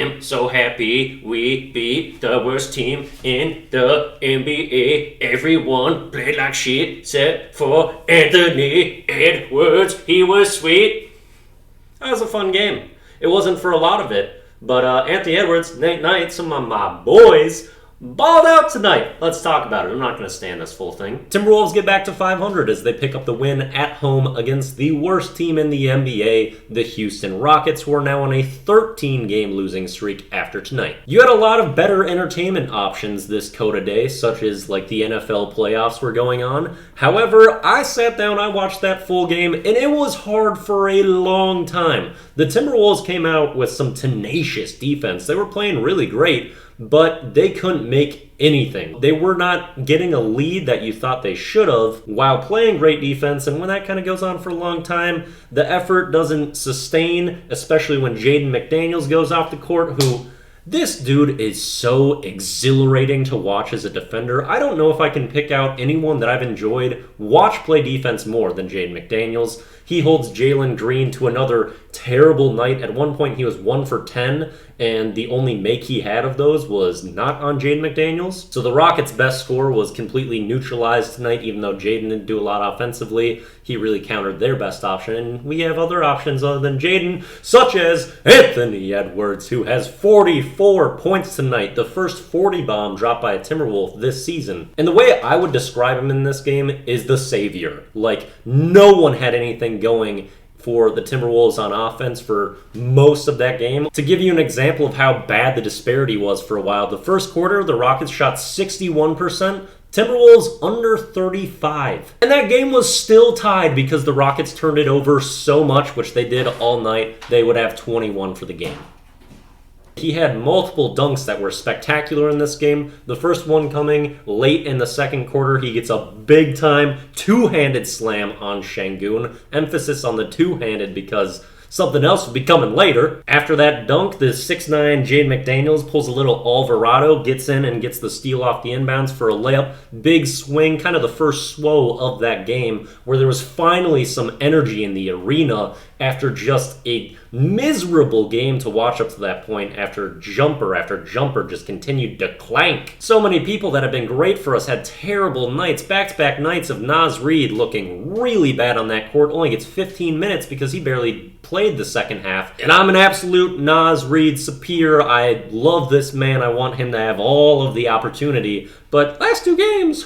am so happy we beat the worst team in the NBA. Everyone played like shit except for Anthony Edwards. He was sweet. That was a fun game. It wasn't for a lot of it, but Anthony Edwards, Nate Knight, some of my boys, balled out tonight. Let's talk about it. I'm not going to stand this full thing. Timberwolves get back to 500 as they pick up the win at home against the worst team in the NBA, the Houston Rockets, who are now on a 13-game losing streak after tonight. You had a lot of better entertainment options this Coda Day, such as like the NFL playoffs were going on. However, I sat down, I watched that full game, and it was hard for a long time. The Timberwolves came out with some tenacious defense. They were playing really great, but they couldn't make anything. They were not getting a lead that you thought they should have while playing great defense, and when that kind of goes on for a long time, the effort doesn't sustain, especially when Jaden McDaniels goes off the court, who... This dude is so exhilarating to watch as a defender. I don't know if I can pick out anyone that I've enjoyed watch play defense more than Jaden McDaniels. He holds Jalen Green to another terrible night. At one point, he was 1 for 10, and the only make he had of those was not on Jaden McDaniels. So the Rockets' best score was completely neutralized tonight, even though Jaden didn't do a lot offensively. He really countered their best option, and we have other options other than Jaden, such as Anthony Edwards, who has 44 points tonight, the first 40 bomb dropped by a Timberwolf this season. And the way I would describe him in this game is the savior. Like, no one had anything going for the Timberwolves on offense for most of that game. To give you an example of how bad the disparity was for a while, the first quarter, the Rockets shot 61%, Timberwolves under 35. And that game was still tied because the Rockets turned it over so much, which they did all night. They would have 21 for the game. He had multiple dunks that were spectacular in this game. The first one coming late in the second quarter. He gets a big-time two-handed slam on Şengün. Emphasis on the two-handed because something else will be coming later. After that dunk, the 6'9" Jaden McDaniels pulls a little Alvarado, gets in and gets the steal off the inbounds for a layup. Big swing, kind of the first swow of that game, where there was finally some energy in the arena after just a miserable game to watch up to that point after jumper just continued to clank. So many people that have been great for us had terrible nights, back-to-back nights of Naz Reid looking really bad on that court. Only gets 15 minutes because he barely played the second half. And I'm an absolute Naz Reid superior. I love this man. I want him to have all of the opportunity. But last two games,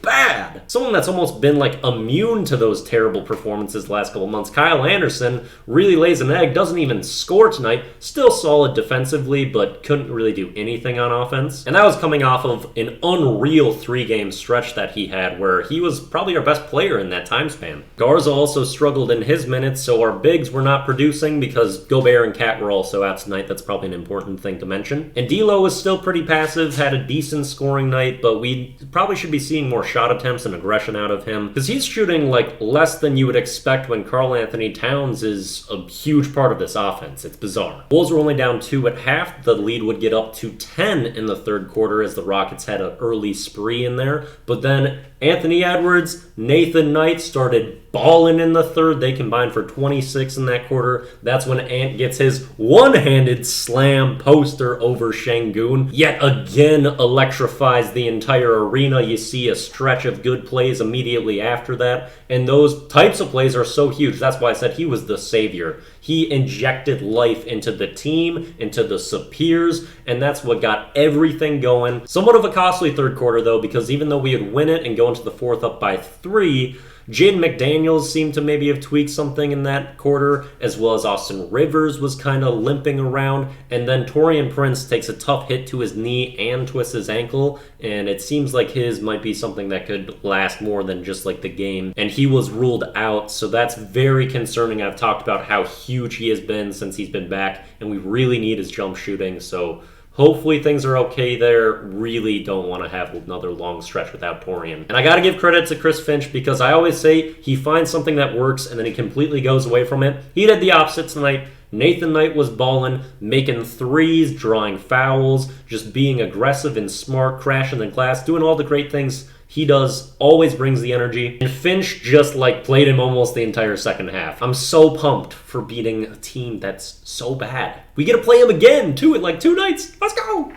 bad. Someone that's almost been like immune to those terrible performances the last couple months, Kyle Anderson, really lays an egg, doesn't even score tonight, still solid defensively, but couldn't really do anything on offense. And that was coming off of an unreal 3-game stretch that he had where he was probably our best player in that time span. Garza also struggled in his minutes, so our bigs were not producing because Gobert and Cat were also out tonight. That's probably an important thing to mention. And D'Lo was still pretty passive, had a decent scoring night, but we probably should be seeing more shot attempts and aggression out of him because he's shooting like less than you would expect when Karl Anthony Towns is a huge part of this offense. It's bizarre. Bulls were only down 2 at half. The lead would get up to 10 in the third quarter as the Rockets had an early spree in there, but then Anthony Edwards, Nathan Knight started balling in the third. They combined for 26 in that quarter. That's when Ant gets his one-handed slam poster over Şengün. Yet again electrifies the entire arena. You see a stretch of good plays immediately after that. And those types of plays are so huge. That's why I said he was the savior. He injected life into the team, into the Sapirs, and that's what got everything going. Somewhat of a costly third quarter, though, because even though we would win it and go into the fourth up by 3, Jaden McDaniels seemed to maybe have tweaked something in that quarter, as well as Austin Rivers was kind of limping around, and then Taurean Prince takes a tough hit to his knee and twists his ankle, and it seems like his might be something that could last more than just like the game, and he was ruled out, so that's very concerning. I've talked about how huge he has been since he's been back, and we really need his jump shooting, so hopefully things are okay there. Really don't want to have another long stretch without Taurean. And I got to give credit to Chris Finch because I always say he finds something that works and then he completely goes away from it. He did the opposite tonight. Nathan Knight was balling, making threes, drawing fouls, just being aggressive and smart, crashing the glass, doing all the great things He always brings the energy. And Finch just played him almost the entire second half. I'm so pumped for beating a team that's so bad. We get to play him again too in 2 nights. Let's go!